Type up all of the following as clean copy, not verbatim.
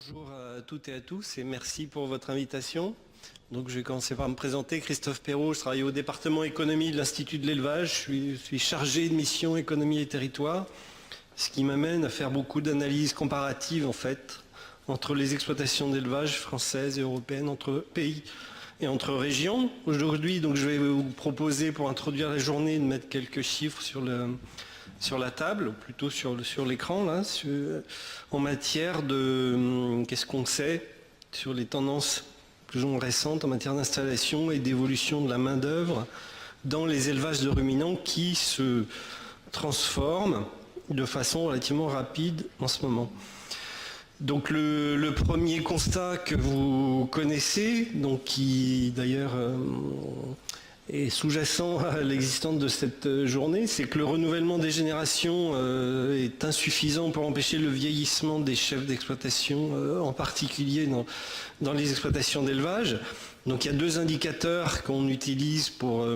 Bonjour à toutes et à tous et merci pour votre invitation. Donc, je vais commencer par me présenter. Christophe Perrault, je travaille au département économie de l'Institut de l'élevage. Je suis chargé de mission économie et territoire, ce qui m'amène à faire beaucoup d'analyses comparatives en fait entre les exploitations d'élevage françaises et européennes, entre pays et entre régions. Aujourd'hui, donc, je vais vous proposer pour introduire la journée de mettre quelques chiffres sur la table, ou plutôt sur l'écran, là, en matière de qu'est-ce qu'on sait sur les tendances plus ou moins récentes en matière d'installation et d'évolution de la main-d'œuvre dans les élevages de ruminants qui se transforment de façon relativement rapide en ce moment. Donc le premier constat que vous connaissez, donc qui d'ailleurs est sous-jacent à l'existence de cette journée, c'est que le renouvellement des générations est insuffisant pour empêcher le vieillissement des chefs d'exploitation, en particulier dans les exploitations d'élevage. Donc il y a deux indicateurs qu'on utilise pour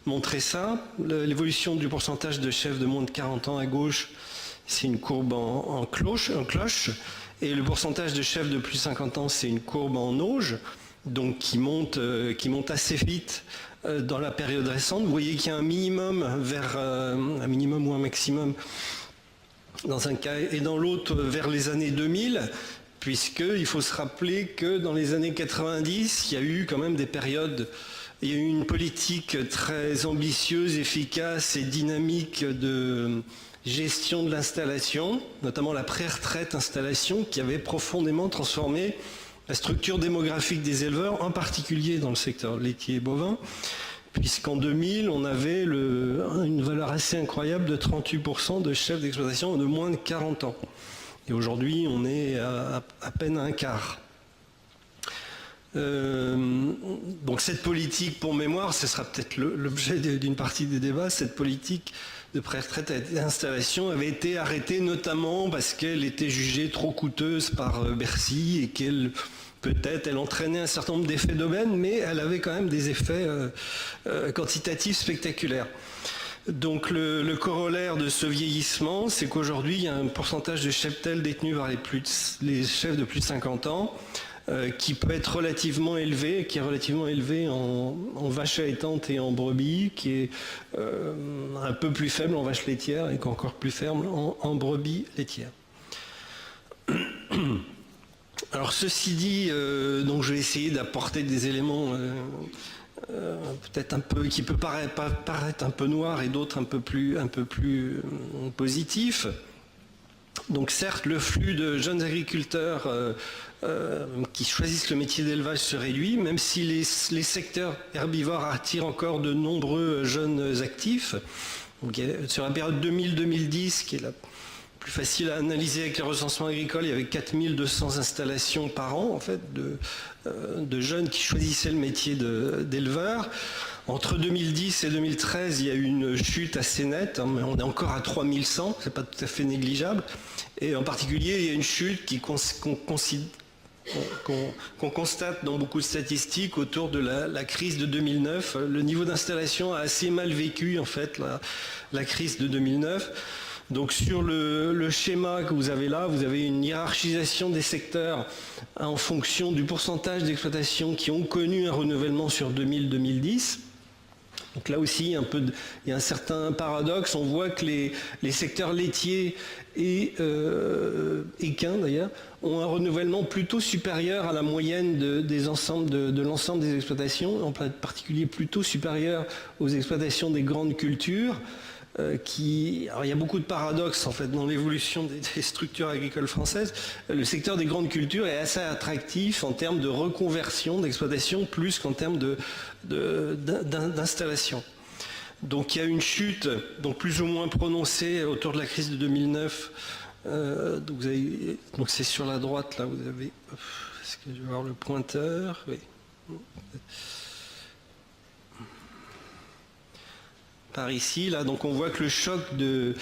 montrer ça. L'évolution du pourcentage de chefs de moins de 40 ans à gauche, c'est une courbe en cloche, et le pourcentage de chefs de plus de 50 ans, c'est une courbe en auge, donc qui monte assez vite dans la période récente. Vous voyez qu'il y a un minimum vers un minimum ou un maximum dans un cas et dans l'autre vers les années 2000, puisqu'il faut se rappeler que dans les années 90, il y a eu quand même des périodes, il y a eu une politique très ambitieuse, efficace et dynamique de gestion de l'installation, notamment la pré-retraite installation, qui avait profondément transformé la structure démographique des éleveurs, en particulier dans le secteur laitier et bovin, puisqu'en 2000, on avait une valeur assez incroyable de 38% de chefs d'exploitation de moins de 40 ans. Et aujourd'hui, on est à peine à un quart. Donc cette politique, pour mémoire, ce sera peut-être l'objet d'une partie des débats, cette politique de pré-retraite et d'installation avait été arrêtée notamment parce qu'elle était jugée trop coûteuse par Bercy et qu'elle peut-être elle entraînait un certain nombre d'effets d'aubaine, mais elle avait quand même des effets quantitatifs spectaculaires. Donc le corollaire de ce vieillissement, c'est qu'aujourd'hui, il y a un pourcentage de cheptels détenus par les chefs de plus de 50 ans qui peut être relativement élevé, qui est relativement élevé en vaches allaitantes et en brebis, qui est un peu plus faible en vaches laitières et encore plus faible en brebis laitières. Alors ceci dit, donc je vais essayer d'apporter des éléments peut-être un peu qui peut paraître un peu noir et d'autres un peu plus positifs. Donc certes, le flux de jeunes agriculteurs qui choisissent le métier d'élevage se réduit, même si les secteurs herbivores attirent encore de nombreux jeunes actifs. Donc, sur la période 2000-2010, qui est la plus facile à analyser avec les recensements agricoles, il y avait 4200 installations par an en fait, de jeunes qui choisissaient le métier d'éleveur. Entre 2010 et 2013, il y a eu une chute assez nette, hein, mais on est encore à 3100, c'est pas tout à fait négligeable. Et en particulier, il y a une chute qu'on constate dans beaucoup de statistiques autour de la crise de 2009. Le niveau d'installation a assez mal vécu en fait la crise de 2009. Donc sur le schéma que vous avez là, vous avez une hiérarchisation des secteurs en fonction du pourcentage d'exploitations qui ont connu un renouvellement sur 2000-2010. Donc là aussi, il y a un certain paradoxe. On voit que les secteurs laitiers et équins d'ailleurs ont un renouvellement plutôt supérieur à la moyenne de l'ensemble des exploitations, en particulier plutôt supérieur aux exploitations des grandes cultures. Alors il y a beaucoup de paradoxes en fait dans l'évolution des structures agricoles françaises. Le secteur des grandes cultures est assez attractif en termes de reconversion d'exploitation plus qu'en termes d'installation. Donc il y a une chute donc plus ou moins prononcée autour de la crise de 2009. Donc c'est sur la droite là, vous avez. Est-ce que je vais voir le pointeur? Oui. Par ici, là, donc on voit que le choc de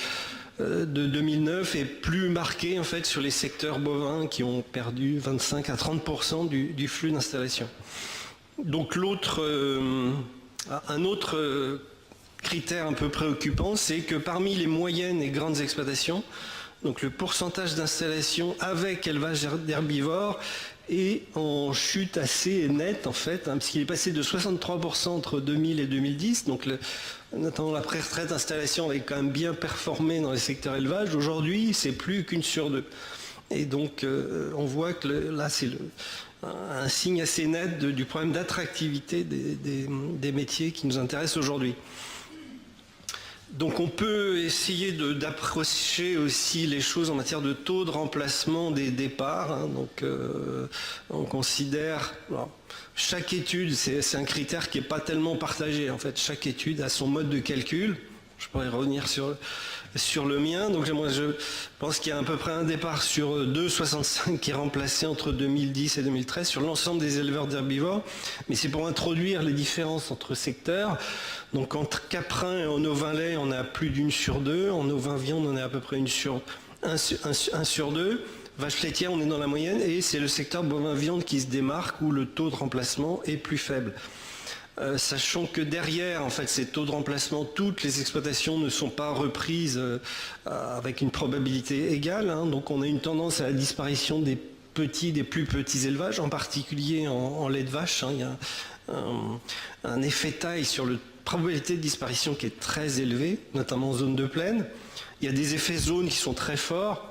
2009 est plus marqué en fait sur les secteurs bovins qui ont perdu 25 à 30% du flux d'installation. Donc un autre critère un peu préoccupant, c'est que parmi les moyennes et grandes exploitations, Donc le pourcentage d'installation avec élevage d'herbivores est en chute assez nette en fait, hein, puisqu'il est passé de 63% entre 2000 et 2010. Donc notamment la pré-retraite installation avait quand même bien performé dans les secteurs élevage. Aujourd'hui, c'est plus qu'une sur deux. Et donc on voit que là c'est un signe assez net du problème d'attractivité des métiers qui nous intéressent aujourd'hui. Donc on peut essayer d'approcher aussi les choses en matière de taux de remplacement des départs. Hein. Donc on considère, alors, chaque étude, c'est un critère qui n'est pas tellement partagé. En fait, chaque étude a son mode de calcul. Je pourrais revenir sur le mien. Donc moi je pense qu'il y a à peu près un départ sur 2,65 qui est remplacé entre 2010 et 2013 sur l'ensemble des éleveurs d'herbivores. Mais c'est pour introduire les différences entre secteurs. Donc entre caprins et en ovin lait, on a plus d'une sur deux. En ovin viande, on est à peu près un sur deux. Vache laitière, on est dans la moyenne. Et c'est le secteur bovin viande qui se démarque où le taux de remplacement est plus faible. Sachant que derrière, en fait, ces taux de remplacement, toutes les exploitations ne sont pas reprises avec une probabilité égale. Hein. Donc on a une tendance à la disparition des plus petits élevages, en particulier en lait de vache. Hein. Il y a un effet taille sur la probabilité de disparition qui est très élevée, notamment en zone de plaine. Il y a des effets zones qui sont très forts.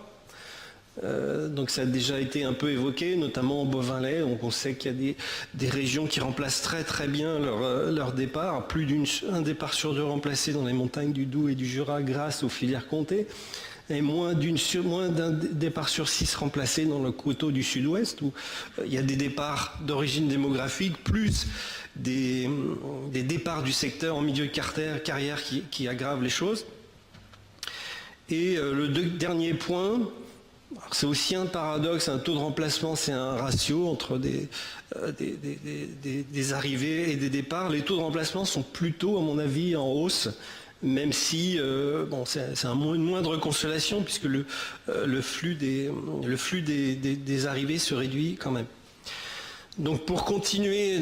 Donc ça a déjà été un peu évoqué, notamment en bovin lait. Donc on sait qu'il y a des régions qui remplacent très bien leur départ. Plus d'un départ sur deux remplacé dans les montagnes du Doubs et du Jura grâce aux filières comtées. Et moins d'un départ sur 6 remplacé dans le coteau du sud-ouest où il y a des départs d'origine démographique plus des départs du secteur en milieu de carrière qui aggravent les choses. Et le dernier point, c'est aussi un paradoxe, un taux de remplacement, c'est un ratio entre des arrivées et des départs. Les taux de remplacement sont plutôt, à mon avis, en hausse, même si c'est une moindre consolation puisque le flux des arrivées se réduit quand même. Donc pour continuer,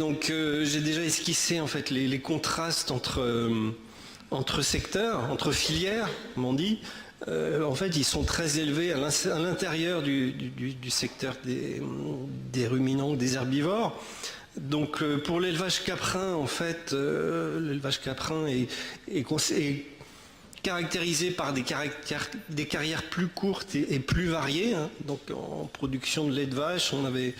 j'ai déjà esquissé en fait les contrastes entre secteurs, entre filières, comme on dit. En fait, ils sont très élevés à l'intérieur du secteur des ruminants, des herbivores. Donc, pour l'élevage caprin, en fait, l'élevage caprin est caractérisé par des carrières plus courtes et plus variées. Hein. Donc, en production de lait de vache, on avait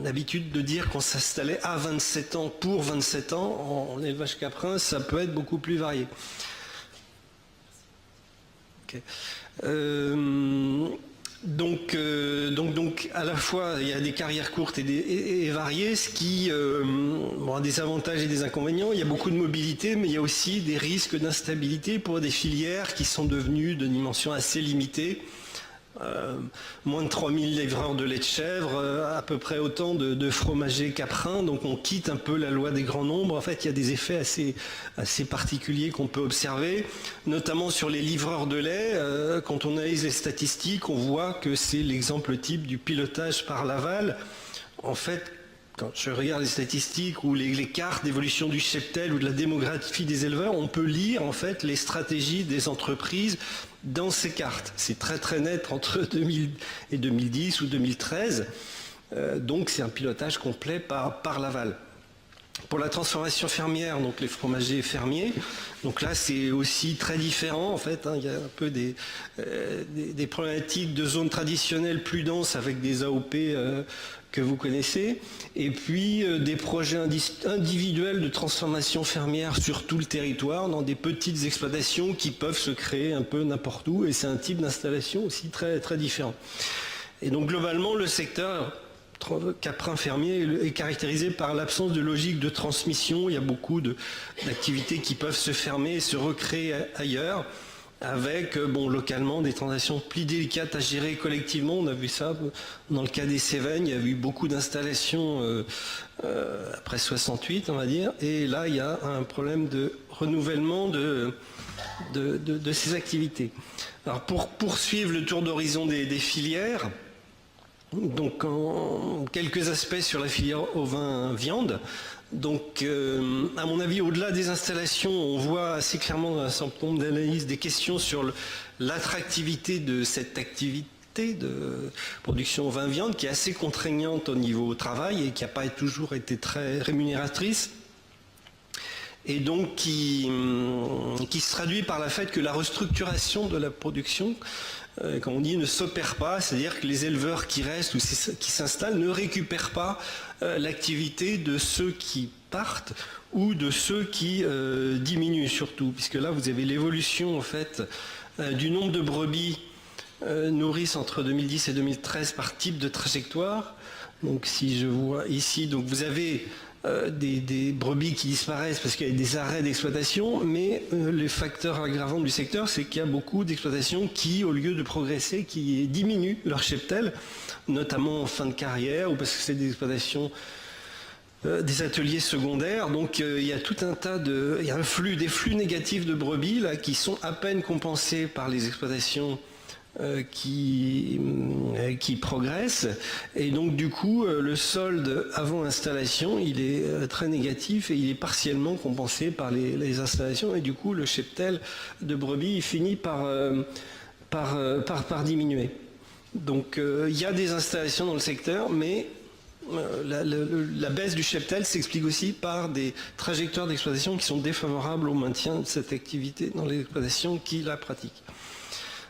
l'habitude de dire qu'on s'installait à 27 ans pour 27 ans. En élevage caprin, ça peut être beaucoup plus varié. Okay. Donc, à la fois, il y a des carrières courtes et variées, ce qui a des avantages et des inconvénients. Il y a beaucoup de mobilité, mais il y a aussi des risques d'instabilité pour des filières qui sont devenues de dimension assez limitée. Moins de 3000 livreurs de lait de chèvre, à peu près autant de fromagers caprins, donc on quitte un peu la loi des grands nombres. En fait, il y a des effets assez particuliers qu'on peut observer, notamment sur les livreurs de lait. Quand on analyse les statistiques, on voit que c'est l'exemple type du pilotage par l'aval. En fait, quand je regarde les statistiques ou les cartes d'évolution du cheptel ou de la démographie des éleveurs, on peut lire en fait les stratégies des entreprises dans ces cartes. C'est très net entre 2000 et 2010 ou 2013. Donc c'est un pilotage complet par l'aval. Pour la transformation fermière, donc les fromagers fermiers, donc là c'est aussi très différent en fait. Hein, il y a un peu des problématiques de zones traditionnelles plus denses avec des AOP que vous connaissez, et puis des projets individuels de transformation fermière sur tout le territoire, dans des petites exploitations qui peuvent se créer un peu n'importe où, et c'est un type d'installation aussi très différent. Et donc globalement, le secteur caprin fermier est caractérisé par l'absence de logique de transmission. Il y a beaucoup d'activités qui peuvent se fermer et se recréer ailleurs, avec localement des transactions plus délicates à gérer collectivement. On a vu ça dans le cas des Cévennes, il y a eu beaucoup d'installations après 68 on va dire, et là il y a un problème de renouvellement de ces activités. Alors pour poursuivre le tour d'horizon des filières, Donc, en quelques aspects sur la filière ovin-viande. Donc, à mon avis, au-delà des installations, on voit assez clairement dans un certain nombre d'analyses des questions sur l'attractivité de cette activité de production ovin-viande qui est assez contraignante au niveau travail et qui n'a pas toujours été très rémunératrice. Et donc qui se traduit par le fait que la restructuration de la production, comme on dit, ne s'opère pas, c'est-à-dire que les éleveurs qui restent ou qui s'installent ne récupèrent pas l'activité de ceux qui partent ou de ceux qui diminuent surtout, puisque là vous avez l'évolution en fait du nombre de brebis nourrices entre 2010 et 2013 par type de trajectoire. Donc si je vois ici, donc vous avez des brebis qui disparaissent parce qu'il y a des arrêts d'exploitation, mais le facteur aggravant du secteur, c'est qu'il y a beaucoup d'exploitations qui, au lieu de progresser, qui diminuent leur cheptel, notamment en fin de carrière ou parce que c'est des exploitations, des ateliers secondaires. Donc il y a tout un tas de... Il y a des flux négatifs de brebis là, qui sont à peine compensés par les exploitations qui progresse, et donc du coup le solde avant installation il est très négatif et il est partiellement compensé par les installations, et du coup le cheptel de brebis il finit par diminuer. Donc il y a des installations dans le secteur, mais la baisse du cheptel s'explique aussi par des trajectoires d'exploitation qui sont défavorables au maintien de cette activité dans les exploitations qui la pratiquent.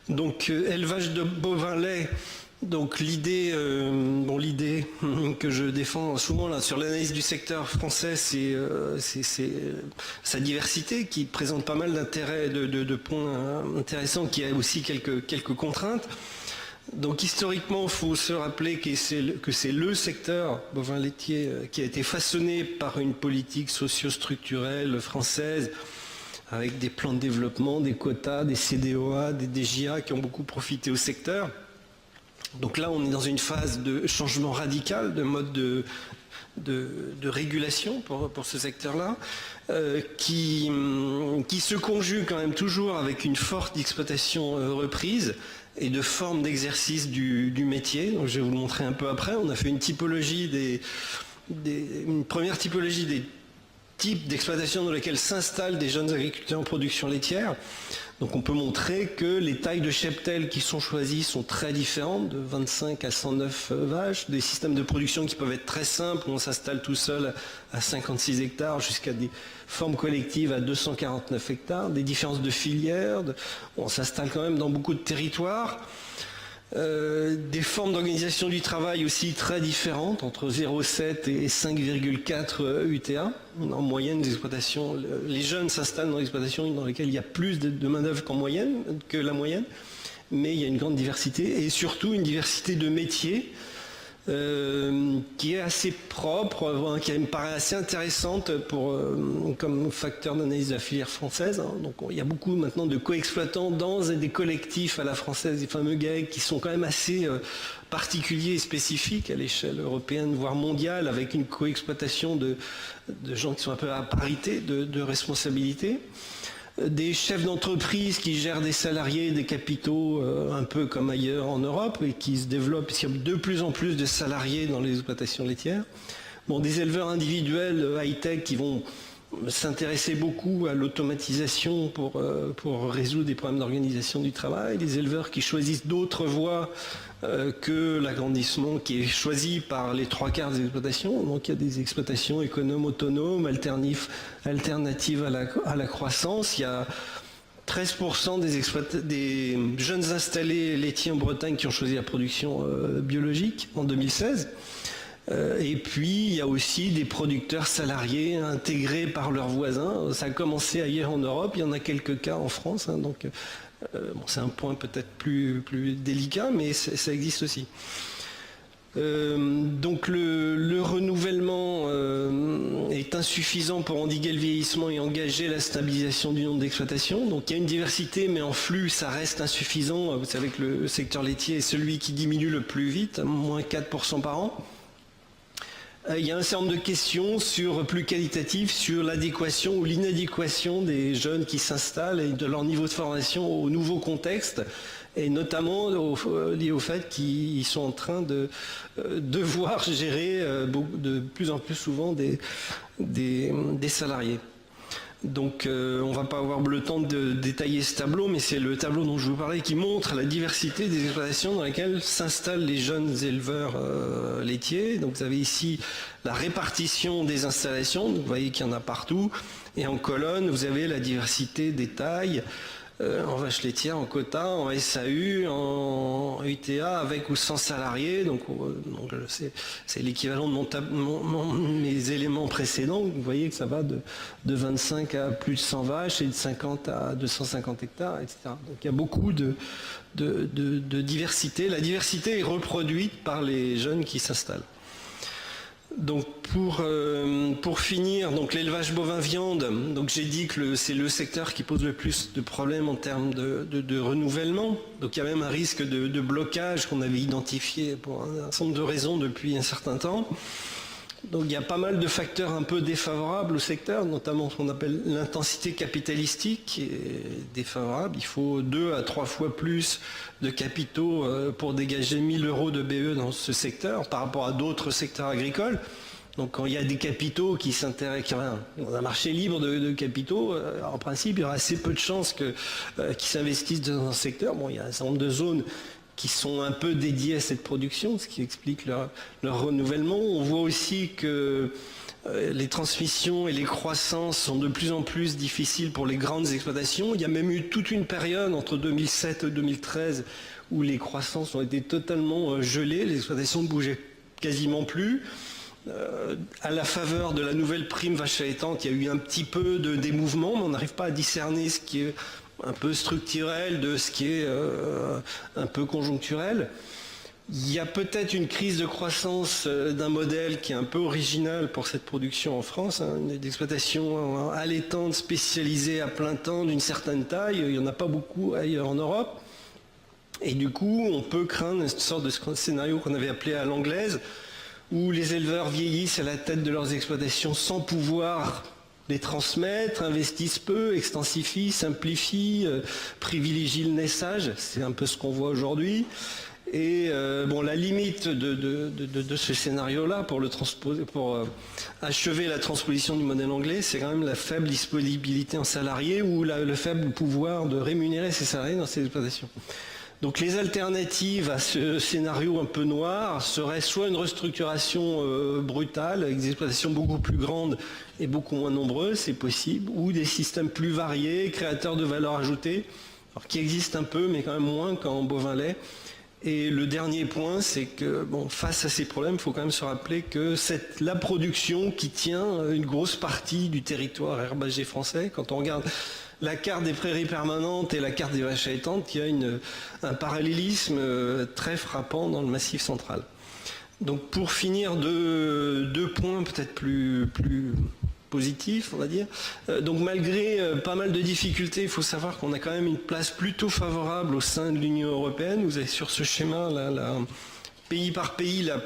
Donc élevage de bovins lait, donc l'idée que je défends souvent là, sur l'analyse du secteur français, c'est sa diversité qui présente pas mal d'intérêts, de points intéressants, qui a aussi quelques contraintes. Donc historiquement, il faut se rappeler que c'est le secteur bovin laitier qui a été façonné par une politique socio-structurelle française, avec des plans de développement, des quotas, des CDOA, des DGA qui ont beaucoup profité au secteur. Donc là, on est dans une phase de changement radical de mode de régulation pour ce secteur-là, qui se conjugue quand même toujours avec une forte exploitation reprise et de forme d'exercice du métier. Donc je vais vous le montrer un peu après. On a fait une typologie une première typologie des types d'exploitation dans lesquels s'installent des jeunes agriculteurs en production laitière. Donc on peut montrer que les tailles de cheptel qui sont choisies sont très différentes, de 25 à 109 vaches, des systèmes de production qui peuvent être très simples, où on s'installe tout seul à 56 hectares, jusqu'à des formes collectives à 249 hectares, des différences de filières, on s'installe quand même dans beaucoup de territoires. Des formes d'organisation du travail aussi très différentes, entre 0,7 et 5,4 UTA. En moyenne, les jeunes s'installent dans des exploitations dans lesquelles il y a plus de main-d'œuvre que la moyenne, mais il y a une grande diversité, et surtout une diversité de métiers qui est assez propre, qui me paraît assez intéressante comme facteur d'analyse de la filière française. Donc il y a beaucoup maintenant de co-exploitants dans des collectifs à la française, des fameux GAEC, qui sont quand même assez particuliers et spécifiques à l'échelle européenne, voire mondiale, avec une co-exploitation de gens qui sont un peu à parité de responsabilité. Des chefs d'entreprise qui gèrent des salariés, des capitaux, un peu comme ailleurs en Europe, et qui se développent, puisqu'il y a de plus en plus de salariés dans les exploitations laitières. Bon, des éleveurs individuels high-tech qui vont s'intéresser beaucoup à l'automatisation pour résoudre des problèmes d'organisation du travail, des éleveurs qui choisissent d'autres voies que l'agrandissement qui est choisi par les 3/4 des exploitations. Donc il y a des exploitations économes, autonomes, alternatives à la croissance. Il y a 13% des jeunes installés laitiers en Bretagne qui ont choisi la production biologique en 2016. Et puis il y a aussi des producteurs salariés intégrés par leurs voisins. Ça a commencé ailleurs en Europe, il y en a quelques cas en France, donc c'est un point peut-être plus délicat, mais ça existe aussi. Donc le renouvellement est insuffisant pour endiguer le vieillissement et engager la stabilisation du nombre d'exploitations. Donc il y a une diversité, mais en flux ça reste insuffisant. Vous savez que le secteur laitier est celui qui diminue le plus vite, moins 4% par an. Il y a un certain nombre de questions plus qualitatives sur l'adéquation ou l'inadéquation des jeunes qui s'installent et de leur niveau de formation au nouveau contexte. et notamment lié au fait qu'ils sont en train de devoir gérer de plus en plus souvent des salariés. Donc on ne va pas avoir le temps de détailler ce tableau, mais c'est le tableau dont je vous parlais qui montre la diversité des exploitations dans lesquelles s'installent les jeunes éleveurs laitiers. Donc vous avez ici la répartition des installations, donc vous voyez qu'il y en a partout, et en colonne vous avez la diversité des tailles, en vache laitière, en quota, en SAU, en UTA, avec ou sans salariés. Donc c'est l'équivalent de mes éléments précédents. Vous voyez que ça va de 25 à plus de 100 vaches et de 50 à 250 hectares, etc. Donc il y a beaucoup de diversité. La diversité est reproduite par les jeunes qui s'installent. Donc pour finir, donc l'élevage bovin viande, donc j'ai dit que c'est le secteur qui pose le plus de problèmes en termes de renouvellement. Donc il y a même un risque de blocage qu'on avait identifié pour un certain nombre de raisons depuis un certain temps. Donc il y a pas mal de facteurs un peu défavorables au secteur, notamment ce qu'on appelle l'intensité capitalistique qui est défavorable. Il faut 2 à 3 fois plus de capitaux pour dégager 1 000 € de BE dans ce secteur par rapport à d'autres secteurs agricoles. Donc quand il y a des capitaux qui s'intéressent, dans un marché libre de capitaux, en principe il y aura assez peu de chances qu'ils s'investissent dans un secteur. Bon, il y a un certain nombre de zones qui sont un peu dédiés à cette production, ce qui explique leur renouvellement. On voit aussi que les transmissions et les croissances sont de plus en plus difficiles pour les grandes exploitations. Il y a même eu toute une période entre 2007 et 2013 où les croissances ont été totalement gelées, les exploitations ne bougeaient quasiment plus. À la faveur de la nouvelle prime vache allaitante, il y a eu un petit peu des mouvements, mais on n'arrive pas à discerner ce qui est un peu structurel de ce qui est un peu conjoncturel. Il y a peut-être une crise de croissance d'un modèle qui est un peu original pour cette production en France, une exploitation allaitante spécialisée à plein temps d'une certaine taille, il n'y en a pas beaucoup ailleurs en Europe. Et du coup, on peut craindre une sorte de scénario qu'on avait appelé à l'anglaise, où les éleveurs vieillissent à la tête de leurs exploitations sans pouvoir les transmettre, investissent peu, extensifient, simplifient, privilégient le naissage. C'est un peu ce qu'on voit aujourd'hui. Et la limite de ce scénario-là pour achever la transposition du modèle anglais, c'est quand même la faible disponibilité en salariés ou le faible pouvoir de rémunérer ces salariés dans ces exploitations. Donc les alternatives à ce scénario un peu noir seraient soit une restructuration brutale avec des exploitations beaucoup plus grandes et beaucoup moins nombreuses, c'est possible, ou des systèmes plus variés, créateurs de valeur ajoutée, alors qui existent un peu mais quand même moins qu'en bovin lait. Et le dernier point, c'est que face à ces problèmes, il faut quand même se rappeler que c'est la production qui tient une grosse partie du territoire herbagé français. Quand on regarde la carte des prairies permanentes et la carte des vaches allaitantes, il y a un parallélisme très frappant dans le Massif central. Donc pour finir, deux points peut-être plus positifs, on va dire. Donc malgré pas mal de difficultés, il faut savoir qu'on a quand même une place plutôt favorable au sein de l'Union européenne. Vous avez sur ce schéma, là, pays par pays, la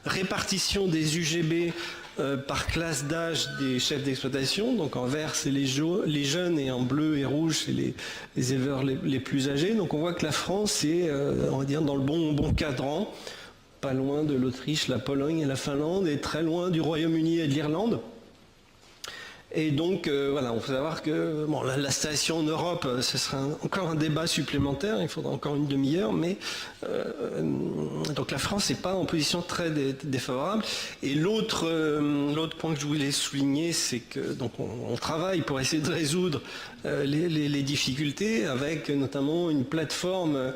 répartition des UGB par classe d'âge des chefs d'exploitation. Donc en vert, c'est les jeunes, et en bleu et rouge, c'est les éleveurs les plus âgés. Donc on voit que la France est, on va dire, dans le bon cadran, pas loin de l'Autriche, la Pologne et la Finlande, et très loin du Royaume-Uni et de l'Irlande. Et donc, voilà, on faut savoir que la station en Europe, ce sera encore un débat supplémentaire, il faudra encore une demi-heure, mais donc la France n'est pas en position très défavorable. Et l'autre point que je voulais souligner, c'est que donc on travaille pour essayer de résoudre les difficultés avec notamment une plateforme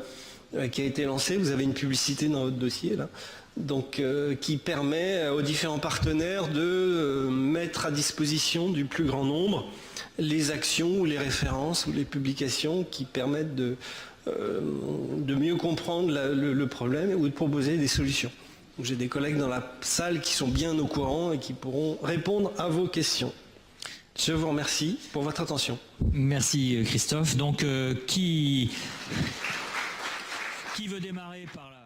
qui a été lancée. Vous avez une publicité dans votre dossier là. Donc, qui permet aux différents partenaires de mettre à disposition du plus grand nombre les actions ou les références ou les publications qui permettent de mieux comprendre le problème ou de proposer des solutions. J'ai des collègues dans la salle qui sont bien au courant et qui pourront répondre à vos questions. Je vous remercie pour votre attention. Merci Christophe. Donc, qui veut démarrer par la...